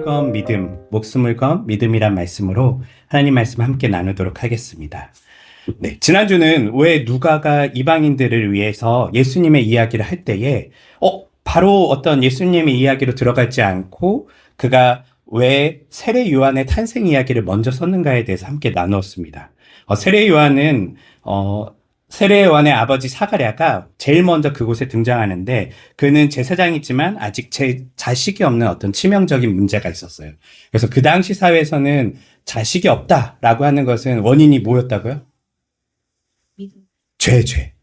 건 믿음, 목숨을 건 믿음이란 말씀으로 하나님 말씀 함께 나누도록 하겠습니다. 네, 지난주는 왜 누가가 이방인들을 위해서 예수님의 이야기를 할 때에 바로 어떤 예수님의 이야기로 들어가지 않고 그가 왜 세례 요한의 탄생 이야기를 먼저 썼는가에 대해서 함께 나누었습니다. 세례 요한은 세례 요한의 아버지 사가랴가 제일 먼저 그곳에 등장하는데 그는 제사장이지만 아직 자식이 없는 어떤 치명적인 문제가 있었어요. 그래서 그 당시 사회에서는 자식이 없다라고 하는 것은 원인이 뭐였다고요? 죄.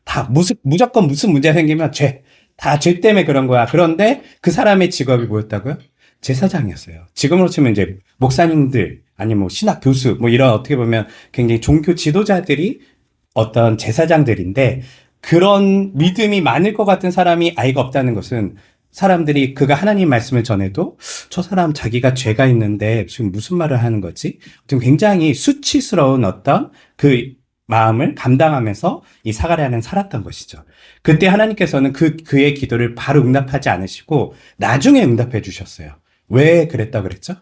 다 무조건 무슨 문제가 생기면 죄. 다 죄 때문에 그런 거야. 그런데 그 사람의 직업이 뭐였다고요? 제사장이었어요. 지금으로 치면 이제 목사님들 아니면 뭐 신학 교수 뭐 이런 어떻게 보면 굉장히 종교 지도자들이 어떤 제사장들인데 그런 믿음이 많을 것 같은 사람이 아이가 없다는 것은 사람들이 그가 하나님 말씀을 전해도 저 사람 자기가 죄가 있는데 지금 무슨 말을 하는 거지? 굉장히 수치스러운 어떤 그 마음을 감당하면서 이 사가랴는 살았던 것이죠. 그때 하나님께서는 그의 기도를 바로 응답하지 않으시고 나중에 응답해 주셨어요. 왜 그랬다고 그랬죠?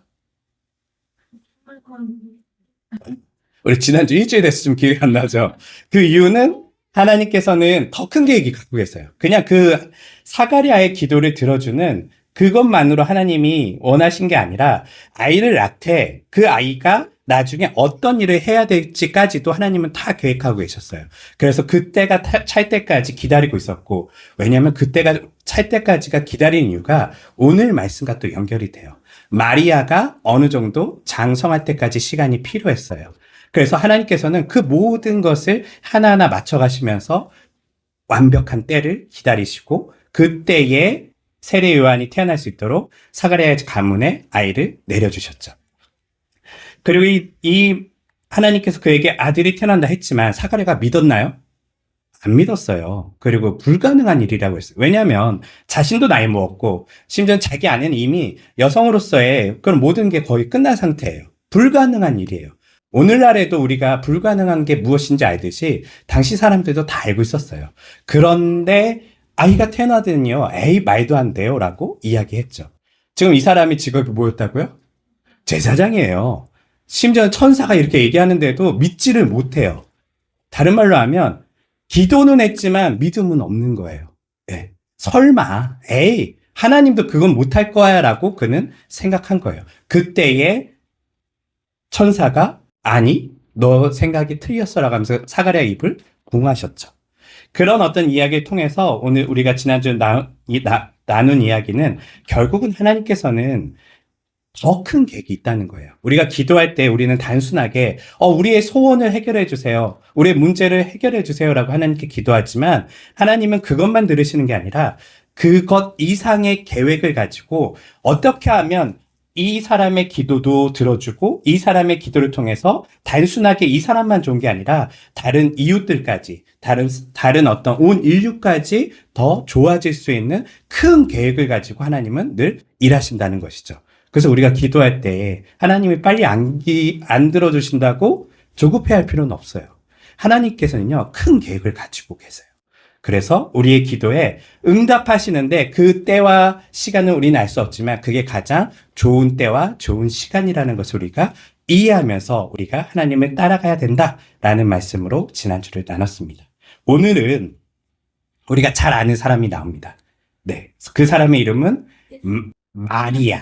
우리 지난주 일주일 돼서 좀 기억이 안 나죠? 그 이유는 하나님께서는 더 큰 계획이 갖고 계세요. 그냥 그 사가랴의 기도를 들어주는 그것만으로 하나님이 원하신 게 아니라 아이를 낳되 그 아이가 나중에 어떤 일을 해야 될지까지도 하나님은 다 계획하고 계셨어요. 그래서 그때가 찰 때까지 기다리고 있었고, 왜냐하면 그때가 찰 때까지가 기다리는 이유가 오늘 말씀과 또 연결이 돼요. 마리아가 어느 정도 장성할 때까지 시간이 필요했어요. 그래서 하나님께서는 그 모든 것을 하나하나 맞춰가시면서 완벽한 때를 기다리시고 그때에 세례 요한이 태어날 수 있도록 사가랴의 가문에 아이를 내려주셨죠. 그리고 이 하나님께서 그에게 아들이 태어난다 했지만 사가랴가 믿었나요? 안 믿었어요. 그리고 불가능한 일이라고 했어요. 왜냐하면 자신도 나이 먹었고 심지어 자기 아내는 이미 여성으로서의 그런 모든 게 거의 끝난 상태예요. 불가능한 일이에요. 오늘날에도 우리가 불가능한 게 무엇인지 알듯이 당시 사람들도 다 알고 있었어요. 그런데 아이가 태어나더니요. 에이 말도 안 돼요 라고 이야기했죠. 지금 이 사람이 직업이 뭐였다고요? 제사장이에요. 심지어 천사가 이렇게 얘기하는데도 믿지를 못해요. 다른 말로 하면 기도는 했지만 믿음은 없는 거예요. 네. 설마 에이 하나님도 그건 못할 거야 라고 그는 생각한 거예요. 그때에 천사가 아니 너 생각이 틀렸어 라고 하면서 사가랴 입을 궁하셨죠. 그런 어떤 이야기를 통해서 오늘 우리가 지난주에 나눈 이야기는 결국은 하나님께서는 더 큰 계획이 있다는 거예요. 우리가 기도할 때 우리는 단순하게 우리의 소원을 해결해 주세요. 우리의 문제를 해결해 주세요라고 하나님께 기도하지만 하나님은 그것만 들으시는 게 아니라 그것 이상의 계획을 가지고 어떻게 하면 이 사람의 기도도 들어주고 이 사람의 기도를 통해서 단순하게 이 사람만 좋은 게 아니라 다른 이웃들까지 다른 어떤 온 인류까지 더 좋아질 수 있는 큰 계획을 가지고 하나님은 늘 일하신다는 것이죠. 그래서 우리가 기도할 때 하나님이 빨리 안 들어주신다고 조급해할 필요는 없어요. 하나님께서는요, 큰 계획을 가지고 계세요. 그래서 우리의 기도에 응답하시는데 그 때와 시간은 우리는 알 수 없지만 그게 가장 좋은 때와 좋은 시간이라는 것을 우리가 이해하면서 우리가 하나님을 따라가야 된다라는 말씀으로 지난주를 나눴습니다. 오늘은 우리가 잘 아는 사람이 나옵니다. 네, 그 사람의 이름은 마리아.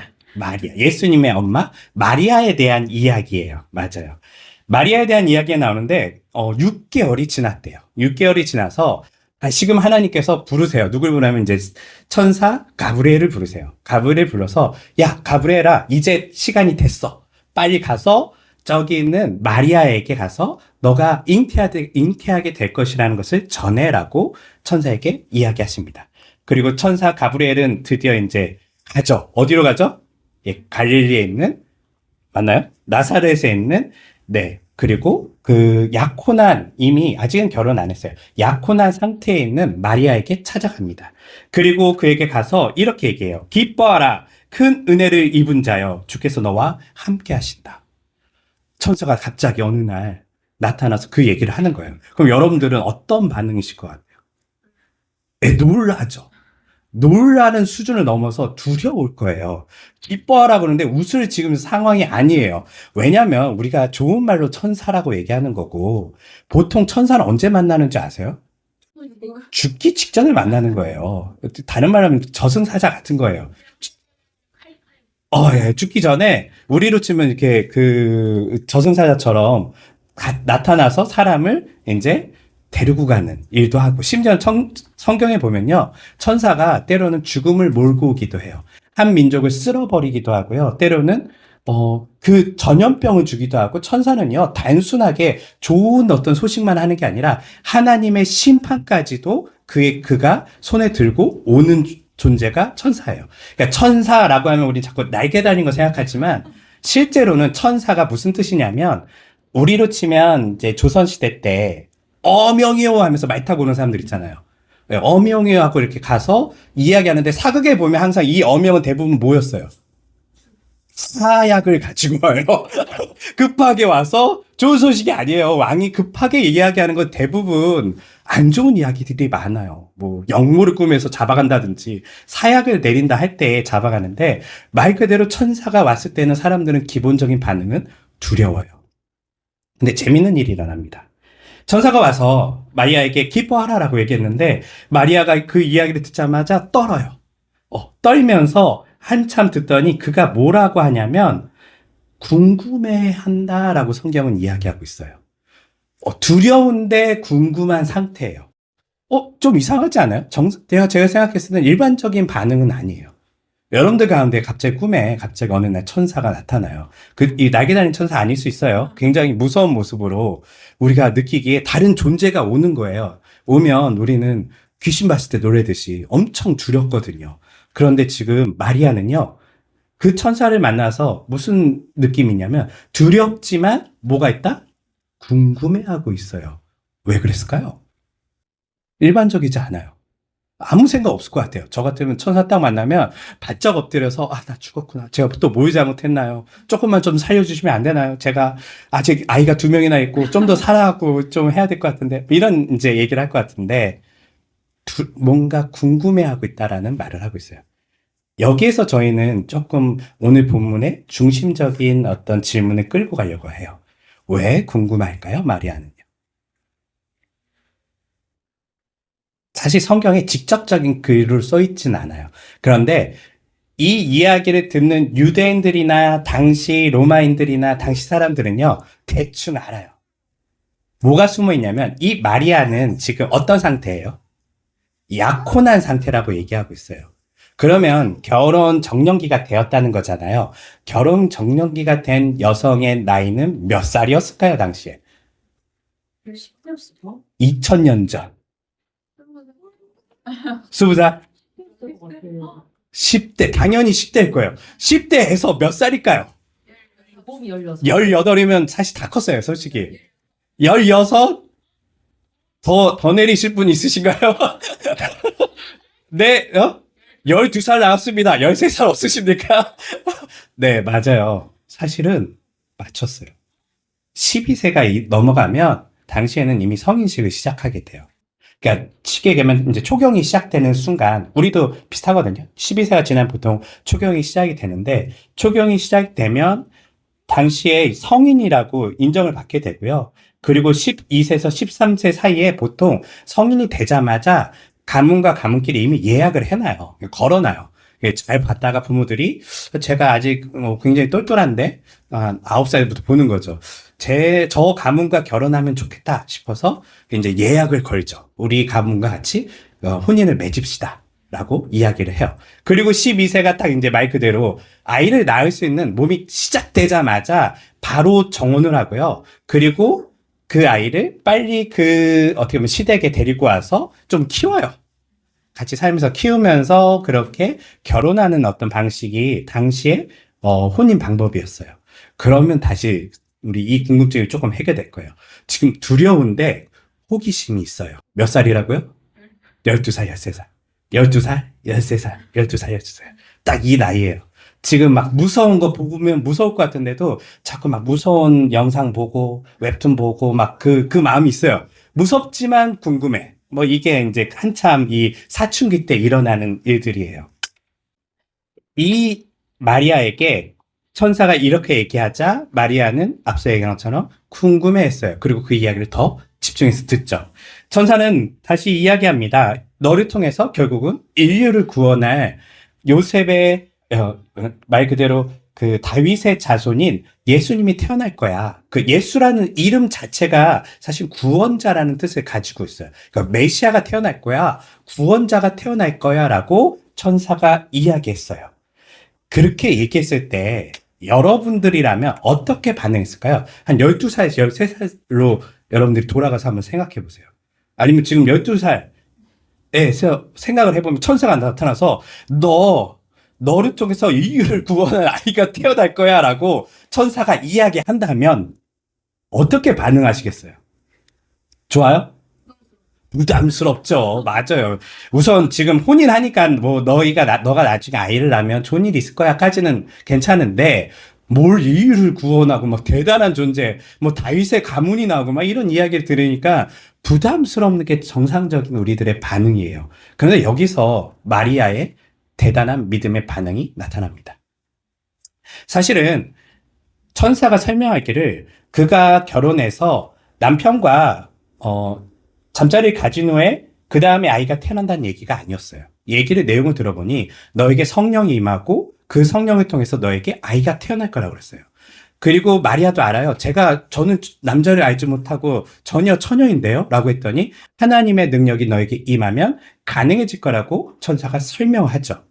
예수님의 엄마 마리아에 대한 이야기예요. 맞아요. 마리아에 대한 이야기가 나오는데 6개월이 지났대요. 6개월이 지나서 지금 하나님께서 부르세요. 누굴 부르냐면 이제 천사 가브리엘을 부르세요. 가브리엘 불러서 야 가브리엘아 이제 시간이 됐어. 빨리 가서 저기 있는 마리아에게 가서 너가 잉태하게 될 것이라는 것을 전해라고 천사에게 이야기하십니다. 그리고 천사 가브리엘은 드디어 이제 가죠. 어디로 가죠? 예, 갈릴리에 있는 맞나요? 나사렛에 있는 네. 그리고 그 약혼한 이미 아직은 결혼 안 했어요. 약혼한 상태에 있는 마리아에게 찾아갑니다. 그리고 그에게 가서 이렇게 얘기해요. 기뻐하라. 큰 은혜를 입은 자여 주께서 너와 함께 하신다. 천사가 갑자기 어느 날 나타나서 그 얘기를 하는 거예요. 그럼 여러분들은 어떤 반응이실 것 같아요? 놀라죠. 놀라는 수준을 넘어서 두려울 거예요. 기뻐하라 그러는데 웃을 지금 상황이 아니에요. 왜냐면 우리가 좋은 말로 천사라고 얘기하는 거고, 보통 천사는 언제 만나는지 아세요? 죽기 직전에 만나는 거예요. 다른 말로 하면 저승사자 같은 거예요. 예, 죽기 전에 우리로 치면 이렇게 그 저승사자처럼 나타나서 사람을 이제 데리고 가는 일도 하고, 심지어 성경에 보면요, 천사가 때로는 죽음을 몰고 오기도 해요. 한 민족을 쓸어버리기도 하고요. 때로는 그 전염병을 주기도 하고, 천사는요, 단순하게 좋은 어떤 소식만 하는 게 아니라 하나님의 심판까지도 그가 손에 들고 오는 존재가 천사예요. 그러니까 천사라고 하면 우리 자꾸 날개 달린 거 생각하지만, 실제로는 천사가 무슨 뜻이냐면, 우리로 치면 이제 조선시대 때 어명이요 하면서 말 타고 오는 사람들 있잖아요. 어명이요 하고 이렇게 가서 이야기하는데, 사극에 보면 항상 이 어명은 대부분 뭐였어요? 사약을 가지고 와요. 급하게 와서 좋은 소식이 아니에요. 왕이 급하게 이야기하는 건 대부분 안 좋은 이야기들이 많아요. 뭐 역모를 꾸며서 잡아간다든지 사약을 내린다 할 때 잡아가는데, 말 그대로 천사가 왔을 때는 사람들은 기본적인 반응은 두려워요. 근데 재밌는 일이 일어납니다. 천사가 와서 마리아에게 기뻐하라라고 얘기했는데, 마리아가 그 이야기를 듣자마자 떨어요. 떨면서 한참 듣더니 그가 뭐라고 하냐면 궁금해한다라고 성경은 이야기하고 있어요. 두려운데 궁금한 상태예요. 좀 이상하지 않아요? 제가 생각했을 때는 일반적인 반응은 아니에요. 여러분들 가운데 갑자기 꿈에 어느 날 천사가 나타나요. 이 날개 달린 천사 아닐 수 있어요. 굉장히 무서운 모습으로 우리가 느끼기에 다른 존재가 오는 거예요. 오면 우리는 귀신 봤을 때 놀래듯이 엄청 두렵거든요. 그런데 지금 마리아는요, 그 천사를 만나서 무슨 느낌이냐면 두렵지만 뭐가 있다? 궁금해하고 있어요. 왜 그랬을까요? 일반적이지 않아요. 아무 생각 없을 것 같아요. 저 같으면 천사 딱 만나면 바짝 엎드려서, 나 죽었구나. 제가 또 뭘 잘못했나요? 조금만 좀 살려주시면 안 되나요? 제가 아직 아이가 2명이나 있고 좀 더 살아가고 좀 해야 될 것 같은데, 이런 이제 얘기를 할 것 같은데, 뭔가 궁금해하고 있다라는 말을 하고 있어요. 여기에서 저희는 조금 오늘 본문의 중심적인 어떤 질문을 끌고 가려고 해요. 왜 궁금할까요, 마리아는요? 사실 성경에 직접적인 글을 써 있진 않아요. 그런데 이 이야기를 듣는 유대인들이나 당시 로마인들이나 당시 사람들은요, 대충 알아요. 뭐가 숨어 있냐면, 이 마리아는 지금 어떤 상태예요? 약혼한 상태라고 얘기하고 있어요. 그러면 결혼 정년기가 되었다는 거잖아요. 결혼 정년기가 된 여성의 나이는 몇 살이었을까요, 당시에? 2000년 전. 20살? 10대, 당연히 10대일 거예요. 10대에서 몇 살일까요? 18이면 사실 다 컸어요, 솔직히. 16? 더 내리실 분 있으신가요? 네, 12살 나왔습니다. 13살 없으십니까? 네, 맞아요. 사실은 맞췄어요. 12세가 넘어가면 당시에는 이미 성인식을 시작하게 돼요. 그러니까 쉽게 얘기하면 이제 초경이 시작되는 순간, 우리도 비슷하거든요. 12세가 지나면 보통 초경이 시작이 되는데, 초경이 시작되면 당시에 성인이라고 인정을 받게 되고요. 그리고 12세에서 13세 사이에 보통 성인이 되자마자 가문과 가문끼리 이미 예약을 해놔요. 걸어놔요. 잘 봤다가 부모들이, 제가 아직 굉장히 똘똘한데 9살부터 보는 거죠. 저 가문과 결혼하면 좋겠다 싶어서 이제 예약을 걸죠. 우리 가문과 같이 혼인을 맺읍시다 라고 이야기를 해요. 그리고 12세가 딱 이제 말 그대로 아이를 낳을 수 있는, 몸이 시작되자마자 바로 정혼을 하고요. 그리고 그 아이를 빨리 어떻게 보면 시댁에 데리고 와서 좀 키워요. 같이 살면서 키우면서 그렇게 결혼하는 어떤 방식이 당시에 혼인 방법이었어요. 그러면 다시 우리 이 궁금증이 조금 해결될 거예요. 지금 두려운데 호기심이 있어요. 몇 살이라고요? 12살, 13살. 12살, 13살, 12살, 13살. 딱 이 나이예요. 지금 막 무서운 거 보면 무서울 것 같은데도 자꾸 막 무서운 영상 보고 웹툰 보고 막 그 마음이 있어요. 무섭지만 궁금해. 뭐 이게 이제 한참 이 사춘기 때 일어나는 일들이에요. 이 마리아에게 천사가 이렇게 얘기하자 마리아는 앞서 얘기한 것처럼 궁금해했어요. 그리고 그 이야기를 더 집중해서 듣죠. 천사는 다시 이야기합니다. 너를 통해서 결국은 인류를 구원할 요셉의 말 그대로 그 다윗의 자손인 예수님이 태어날 거야. 그 예수라는 이름 자체가 사실 구원자라는 뜻을 가지고 있어요. 그러니까 메시아가 태어날 거야. 구원자가 태어날 거야 라고 천사가 이야기했어요. 그렇게 얘기했을 때 여러분들이라면 어떻게 반응했을까요? 한 12살에서 13살로 여러분들이 돌아가서 한번 생각해 보세요. 아니면 지금 12살에서 생각을 해보면 천사가 나타나서 너를 통해서 인류를 구원할 아이가 태어날 거야 라고 천사가 이야기한다면 어떻게 반응하시겠어요? 좋아요? 부담스럽죠. 맞아요. 우선 지금 혼인하니까 뭐 너가 나중에 아이를 낳으면 좋은 일이 있을 거야까지는 괜찮은데 뭘 인류를 구원하고 막 대단한 존재, 뭐 다윗의 가문이 나오고 막 이런 이야기를 들으니까 부담스러운 게 정상적인 우리들의 반응이에요. 그런데 여기서 마리아의 대단한 믿음의 반응이 나타납니다. 사실은 천사가 설명하기를 그가 결혼해서 남편과 잠자리를 가진 후에 그 다음에 아이가 태어난다는 얘기가 아니었어요. 얘기를 내용을 들어보니 너에게 성령이 임하고 그 성령을 통해서 너에게 아이가 태어날 거라고 그랬어요. 그리고 마리아도 알아요. 저는 남자를 알지 못하고 전혀 처녀인데요? 라고 했더니 하나님의 능력이 너에게 임하면 가능해질 거라고 천사가 설명하죠.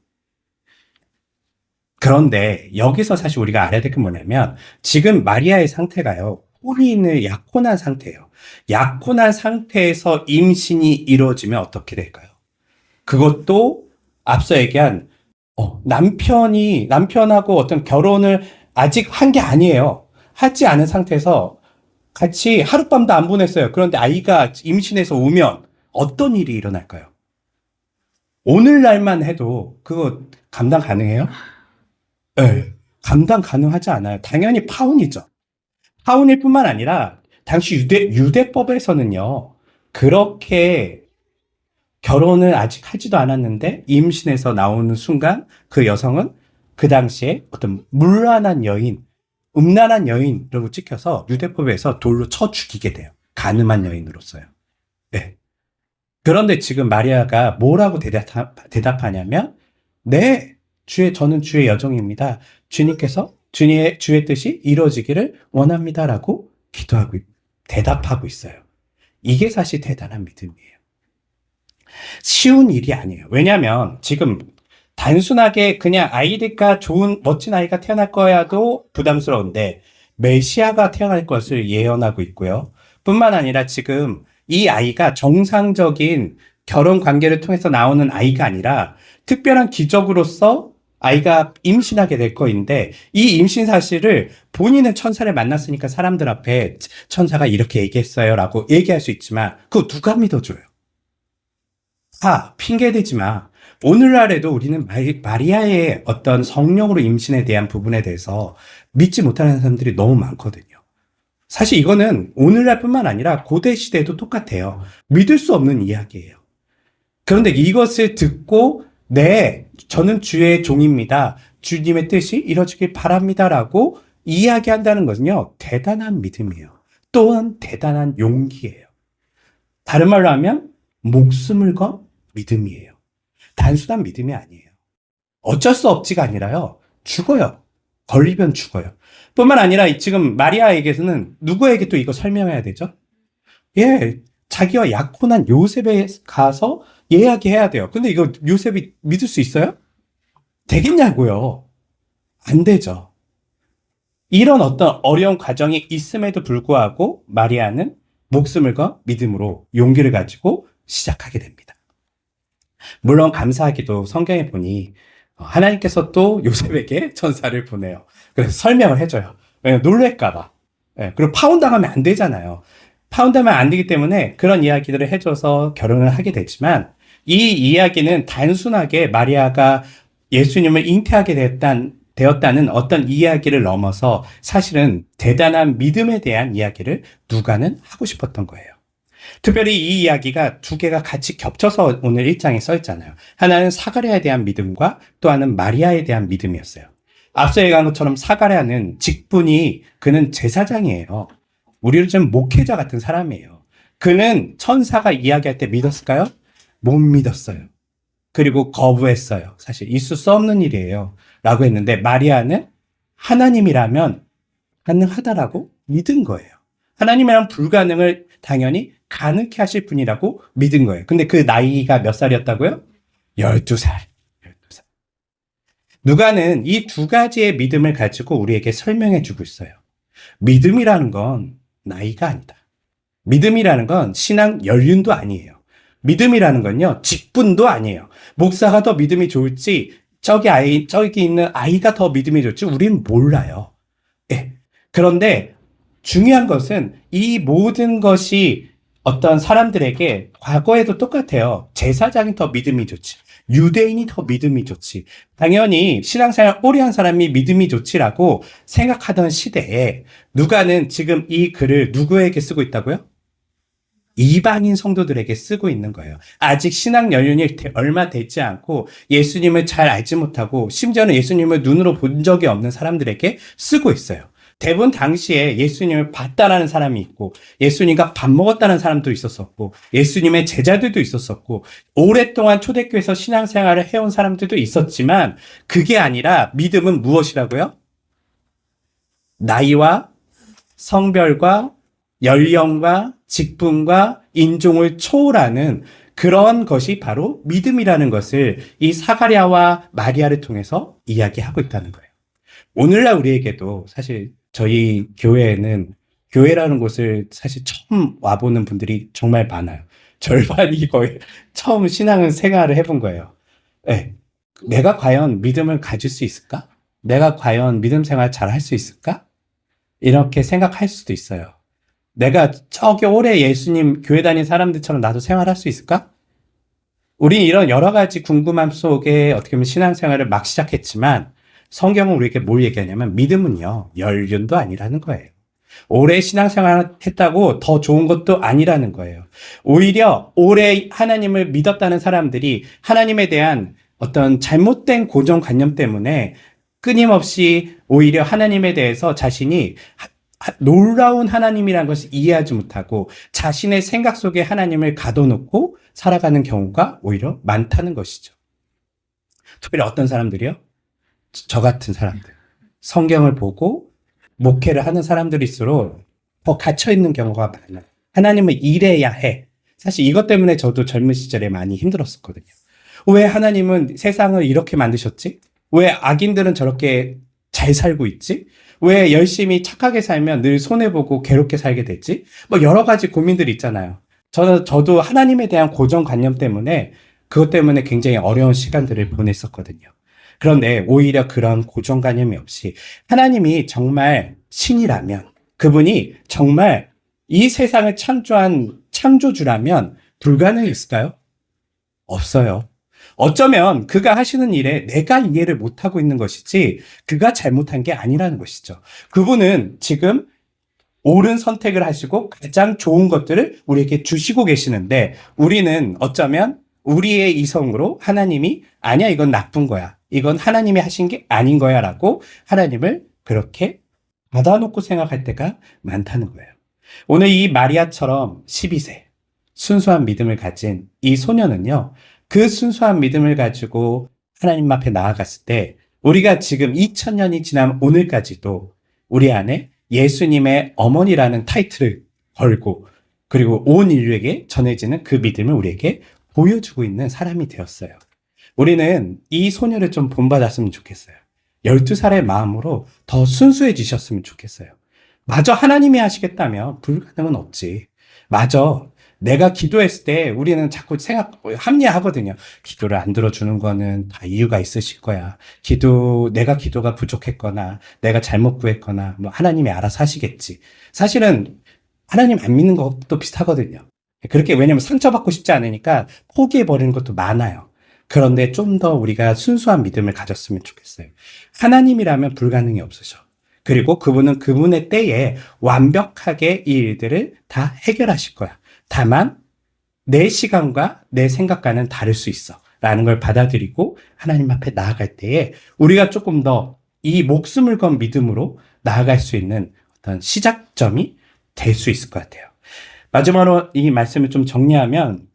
그런데 여기서 사실 우리가 알아야 될 게 뭐냐면 지금 마리아의 상태가요. 혼인을 약혼한 상태예요. 약혼한 상태에서 임신이 이루어지면 어떻게 될까요? 그것도 앞서 얘기한 남편하고 어떤 결혼을 아직 한 게 아니에요. 하지 않은 상태에서 같이 하룻밤도 안 보냈어요. 그런데 아이가 임신해서 오면 어떤 일이 일어날까요? 오늘날만 해도 그거 감당 가능해요? 네, 감당 가능하지 않아요. 당연히 파혼이죠. 파혼일 뿐만 아니라 당시 유대법에서는요. 그렇게 결혼을 아직 하지도 않았는데 임신해서 나오는 순간 그 여성은 그 당시에 어떤 문란한 여인, 음란한 여인으로 찍혀서 유대법에서 돌로 쳐 죽이게 돼요. 간음한 여인으로서요. 네. 그런데 지금 마리아가 뭐라고 대답하냐면 네, 저는 주의 여종입니다. 주님께서 주의 뜻이 이루어지기를 원합니다라고 대답하고 있어요. 이게 사실 대단한 믿음이에요. 쉬운 일이 아니에요. 왜냐하면 지금 단순하게 그냥 아이들과 좋은 멋진 아이가 태어날 거야도 부담스러운데 메시아가 태어날 것을 예언하고 있고요. 뿐만 아니라 지금 이 아이가 정상적인 결혼 관계를 통해서 나오는 아이가 아니라 특별한 기적으로서 아이가 임신하게 될 거인데 이 임신 사실을 본인은 천사를 만났으니까 사람들 앞에 천사가 이렇게 얘기했어요 라고 얘기할 수 있지만 그거 누가 믿어줘요? 핑계대지 마. 오늘날에도 우리는 마리아의 어떤 성령으로 임신에 대한 부분에 대해서 믿지 못하는 사람들이 너무 많거든요. 사실 이거는 오늘날뿐만 아니라 고대 시대에도 똑같아요. 믿을 수 없는 이야기예요. 그런데 이것을 듣고 네, 저는 주의 종입니다. 주님의 뜻이 이루어지길 바랍니다라고 이야기한다는 것은요. 대단한 믿음이에요. 또한 대단한 용기예요. 다른 말로 하면 목숨을 건 믿음이에요. 단순한 믿음이 아니에요. 어쩔 수 없지가 아니라요. 죽어요. 걸리면 죽어요. 뿐만 아니라 지금 마리아에게서는 누구에게 또 이거 설명해야 되죠? 자기와 약혼한 요셉에 가서 이야기해야 돼요. 근데 이거 요셉이 믿을 수 있어요? 되겠냐고요? 안 되죠. 이런 어떤 어려운 과정이 있음에도 불구하고 마리아는 목숨을 건 믿음으로 용기를 가지고 시작하게 됩니다. 물론 감사하게도 성경에 보니 하나님께서 또 요셉에게 천사를 보내요. 그래서 설명을 해줘요. 왜냐면 놀랄까봐. 그리고 파혼당하면 안 되잖아요. 파혼당하면 안 되기 때문에 그런 이야기들을 해줘서 결혼을 하게 되지만 이 이야기는 단순하게 마리아가 예수님을 잉태하게 되었다는 어떤 이야기를 넘어서 사실은 대단한 믿음에 대한 이야기를 누가는 하고 싶었던 거예요. 특별히 이 이야기가 두 개가 같이 겹쳐서 오늘 1장에 써 있잖아요. 하나는 사가랴에 대한 믿음과 또 하나는 마리아에 대한 믿음이었어요. 앞서 얘기한 것처럼 사가랴는 직분이 그는 제사장이에요. 우리로 좀 목회자 같은 사람이에요. 그는 천사가 이야기할 때 믿었을까요? 못 믿었어요. 그리고 거부했어요. 사실 있을 수 없는 일이에요. 라고 했는데 마리아는 하나님이라면 가능하다라고 믿은 거예요. 하나님이란 불가능을 당연히 가능케 하실 분이라고 믿은 거예요. 근데 그 나이가 몇 살이었다고요? 12살. 12살. 누가는 이 두 가지의 믿음을 가지고 우리에게 설명해 주고 있어요. 믿음이라는 건 나이가 아니다. 믿음이라는 건 신앙 연륜도 아니에요. 믿음이라는 건요, 직분도 아니에요. 목사가 더 믿음이 좋을지, 저기 있는 아이가 더 믿음이 좋을지 우리는 몰라요. 예. 그런데 중요한 것은 이 모든 것이 어떤 사람들에게 과거에도 똑같아요. 제사장이 더 믿음이 좋지. 유대인이 더 믿음이 좋지. 당연히 신앙생활 오래 한 사람이 믿음이 좋지라고 생각하던 시대에 누가는 지금 이 글을 누구에게 쓰고 있다고요? 이방인 성도들에게 쓰고 있는 거예요. 아직 신앙 연륜이 얼마 되지 않고 예수님을 잘 알지 못하고 심지어는 예수님을 눈으로 본 적이 없는 사람들에게 쓰고 있어요. 대부분 당시에 예수님을 봤다라는 사람이 있고 예수님과 밥 먹었다는 사람도 있었었고 예수님의 제자들도 있었었고 오랫동안 초대교회에서 신앙생활을 해온 사람들도 있었지만 그게 아니라 믿음은 무엇이라고요? 나이와 성별과 연령과 직분과 인종을 초월하는 그런 것이 바로 믿음이라는 것을 이 사가랴와 마리아를 통해서 이야기하고 있다는 거예요. 오늘날 우리에게도 사실 저희 교회에는 교회라는 곳을 사실 처음 와보는 분들이 정말 많아요. 절반이 거의 처음 신앙을 생활을 해본 거예요. 네. 내가 과연 믿음을 가질 수 있을까? 내가 과연 믿음 생활 잘 할 수 있을까? 이렇게 생각할 수도 있어요. 내가 저기 오래 예수님 교회 다닌 사람들처럼 나도 생활할 수 있을까? 우린 이런 여러 가지 궁금함 속에 어떻게 보면 신앙생활을 막 시작했지만 성경은 우리에게 뭘 얘기하냐면 믿음은요, 연륜도 아니라는 거예요. 오래 신앙생활 했다고 더 좋은 것도 아니라는 거예요. 오히려 오래 하나님을 믿었다는 사람들이 하나님에 대한 어떤 잘못된 고정관념 때문에 끊임없이 오히려 하나님에 대해서 자신이 놀라운 하나님이라는 것을 이해하지 못하고 자신의 생각 속에 하나님을 가둬놓고 살아가는 경우가 오히려 많다는 것이죠. 특별히 어떤 사람들이요? 저 같은 사람들. 성경을 보고 목회를 하는 사람들일수록 더 갇혀있는 경우가 많아요. 하나님을 이래야 해. 사실 이것 때문에 저도 젊은 시절에 많이 힘들었었거든요. 왜 하나님은 세상을 이렇게 만드셨지? 왜 악인들은 저렇게 잘 살고 있지? 왜 열심히 착하게 살면 늘 손해보고 괴롭게 살게 됐지? 뭐 여러 가지 고민들이 있잖아요. 저도 하나님에 대한 고정관념 때문에 그것 때문에 굉장히 어려운 시간들을 보냈었거든요. 그런데 오히려 그런 고정관념이 없이 하나님이 정말 신이라면 그분이 정말 이 세상을 창조한 창조주라면 불가능이 있을까요? 없어요. 어쩌면 그가 하시는 일에 내가 이해를 못하고 있는 것이지 그가 잘못한 게 아니라는 것이죠. 그분은 지금 옳은 선택을 하시고 가장 좋은 것들을 우리에게 주시고 계시는데 우리는 어쩌면 우리의 이성으로 하나님이 아니야 이건 나쁜 거야. 이건 하나님이 하신 게 아닌 거야 라고 하나님을 그렇게 받아놓고 생각할 때가 많다는 거예요. 오늘 이 마리아처럼 12세 순수한 믿음을 가진 이 소녀는요. 그 순수한 믿음을 가지고 하나님 앞에 나아갔을 때 우리가 지금 2000년이 지난 오늘까지도 우리 안에 예수님의 어머니라는 타이틀을 걸고 그리고 온 인류에게 전해지는 그 믿음을 우리에게 보여주고 있는 사람이 되었어요. 우리는 이 소녀를 좀 본받았으면 좋겠어요. 12살의 마음으로 더 순수해지셨으면 좋겠어요. 마저 하나님이 하시겠다면 불가능은 없지. 마저 내가 기도했을 때 우리는 자꾸 합리화하거든요. 기도를 안 들어주는 거는 다 이유가 있으실 거야. 내가 기도가 부족했거나, 내가 잘못 구했거나, 뭐 하나님이 알아서 하시겠지. 사실은 하나님 안 믿는 것도 비슷하거든요. 그렇게 왜냐면 상처받고 싶지 않으니까 포기해버리는 것도 많아요. 그런데 좀 더 우리가 순수한 믿음을 가졌으면 좋겠어요. 하나님이라면 불가능이 없으셔. 그리고 그분은 그분의 때에 완벽하게 이 일들을 다 해결하실 거야. 다만 내 시간과 내 생각과는 다를 수 있어 라는 걸 받아들이고 하나님 앞에 나아갈 때에 우리가 조금 더 이 목숨을 건 믿음으로 나아갈 수 있는 어떤 시작점이 될 수 있을 것 같아요. 마지막으로 이 말씀을 좀 정리하면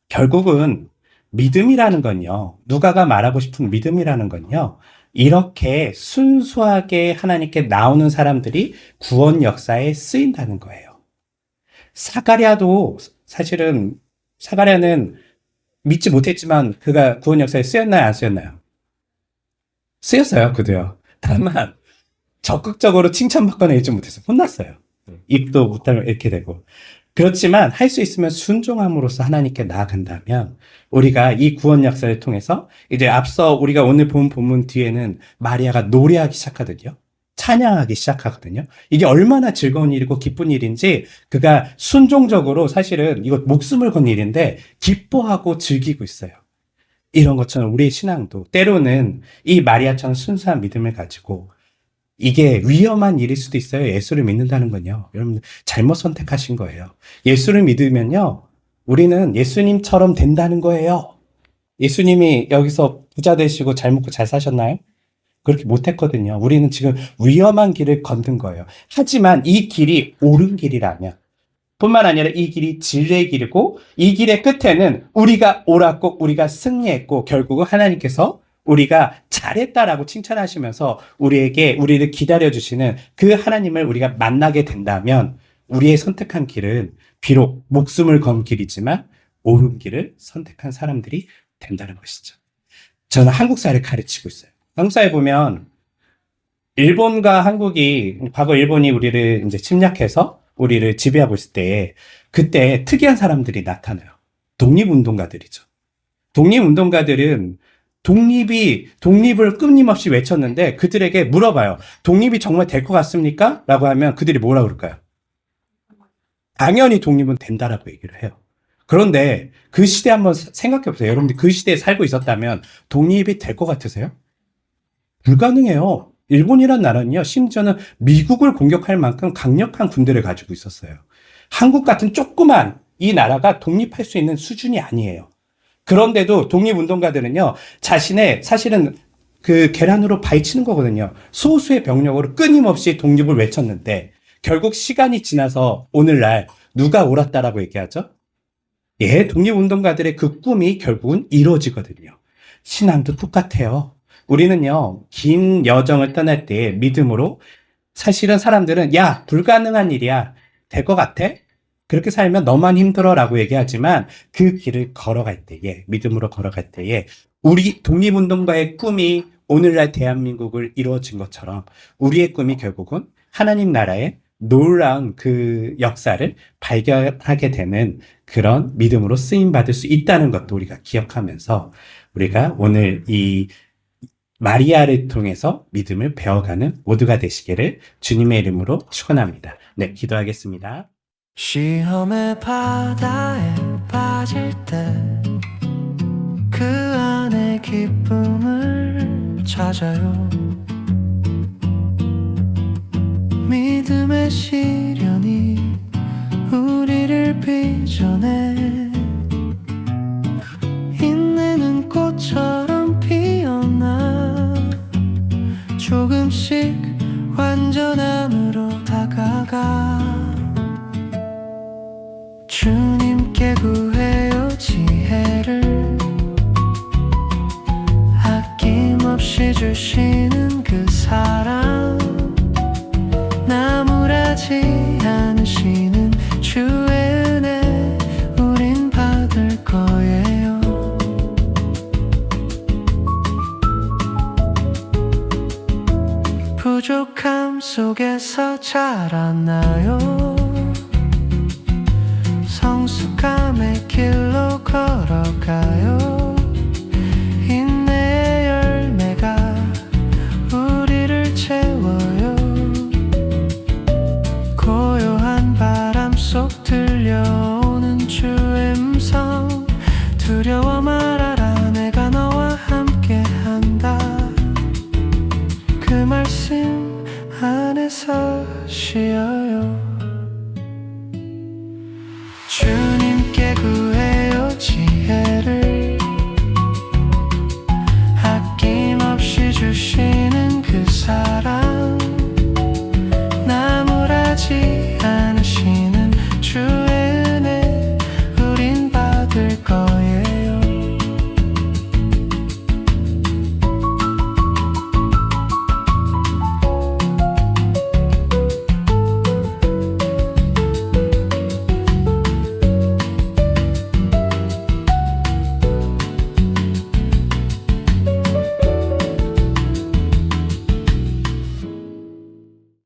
결국은 믿음이라는 건요, 누가가 말하고 싶은 믿음이라는 건요, 이렇게 순수하게 하나님께 나오는 사람들이 구원 역사에 쓰인다는 거예요. 사가랴도 사실은 사가랴는 믿지 못했지만 그가 구원 역사에 쓰였나요? 안 쓰였나요? 쓰였어요. 그도요. 다만 적극적으로 칭찬받거나 이러지 못해서 혼났어요. 입도 못하면 이렇게 되고. 그렇지만 할 수 있으면 순종함으로써 하나님께 나아간다면 우리가 이 구원 역사를 통해서 이제 앞서 우리가 오늘 본 본문 뒤에는 마리아가 노래하기 시작하거든요. 찬양하기 시작하거든요. 이게 얼마나 즐거운 일이고 기쁜 일인지 그가 순종적으로 사실은 이거 목숨을 건 일인데 기뻐하고 즐기고 있어요. 이런 것처럼 우리의 신앙도 때로는 이 마리아처럼 순수한 믿음을 가지고 이게 위험한 일일 수도 있어요. 예수를 믿는다는 건요. 여러분 잘못 선택하신 거예요. 예수를 믿으면요. 우리는 예수님처럼 된다는 거예요. 예수님이 여기서 부자 되시고 잘 먹고 잘 사셨나요? 그렇게 못했거든요. 우리는 지금 위험한 길을 걷는 거예요. 하지만 이 길이 옳은 길이라면 뿐만 아니라 이 길이 진리의 길이고 이 길의 끝에는 우리가 옳았고 우리가 승리했고 결국은 하나님께서 우리가 잘했다라고 칭찬하시면서 우리를 기다려주시는 그 하나님을 우리가 만나게 된다면 우리의 선택한 길은 비록 목숨을 건 길이지만 옳은 길을 선택한 사람들이 된다는 것이죠. 저는 한국 사회를 가르치고 있어요. 한국 사회 보면 일본과 한국이 과거 일본이 우리를 이제 침략해서 우리를 지배하고 있을 때 그때 특이한 사람들이 나타나요. 독립운동가들이죠. 독립운동가들은 독립을 끊임없이 외쳤는데 그들에게 물어봐요. 독립이 정말 될 것 같습니까? 라고 하면 그들이 뭐라 그럴까요? 당연히 독립은 된다라고 얘기를 해요. 그런데 그 시대 한번 생각해 보세요. 여러분들 그 시대에 살고 있었다면 독립이 될 것 같으세요? 불가능해요. 일본이란 나라는요, 심지어는 미국을 공격할 만큼 강력한 군대를 가지고 있었어요. 한국 같은 조그만 이 나라가 독립할 수 있는 수준이 아니에요. 그런데도 독립운동가들은요, 자신의 사실은 그 계란으로 바위치는 거거든요. 소수의 병력으로 끊임없이 독립을 외쳤는데 결국 시간이 지나서 오늘날 누가 옳았다라고 얘기하죠? 예, 독립운동가들의 그 꿈이 결국은 이루어지거든요. 신앙도 똑같아요. 우리는요, 긴 여정을 떠날 때 믿음으로 사실은 사람들은 야, 불가능한 일이야. 될 것 같아? 그렇게 살면 너만 힘들어라고 얘기하지만 그 길을 걸어갈 때에, 믿음으로 걸어갈 때에 우리 독립운동가의 꿈이 오늘날 대한민국을 이루어진 것처럼 우리의 꿈이 결국은 하나님 나라의 놀라운 그 역사를 발견하게 되는 그런 믿음으로 쓰임받을 수 있다는 것도 우리가 기억하면서 우리가 오늘 이 마리아를 통해서 믿음을 배워가는 모두가 되시기를 주님의 이름으로 축원합니다. 네, 기도하겠습니다. 시험의 바다에 빠질 때 그 안에 기쁨을 찾아요. 믿음의 시련이 우리를 빚어내 인내는 꽃처럼 피어나 조금씩 완전함으로 다가가. 주님께 구해요 지혜를 아낌없이 주시는 그 사랑 나무라지 않으시는 주의 은혜 우린 받을 거예요. 부족함 속에서 자라나요. 성숙함의 길로 걸어가요. 인내의 열매가 우리를 채워요. 고요한 바람 속 들려오는 주의 음성 두려워 말아라 내가 너와 함께한다. 그 말씀 안에서 쉬어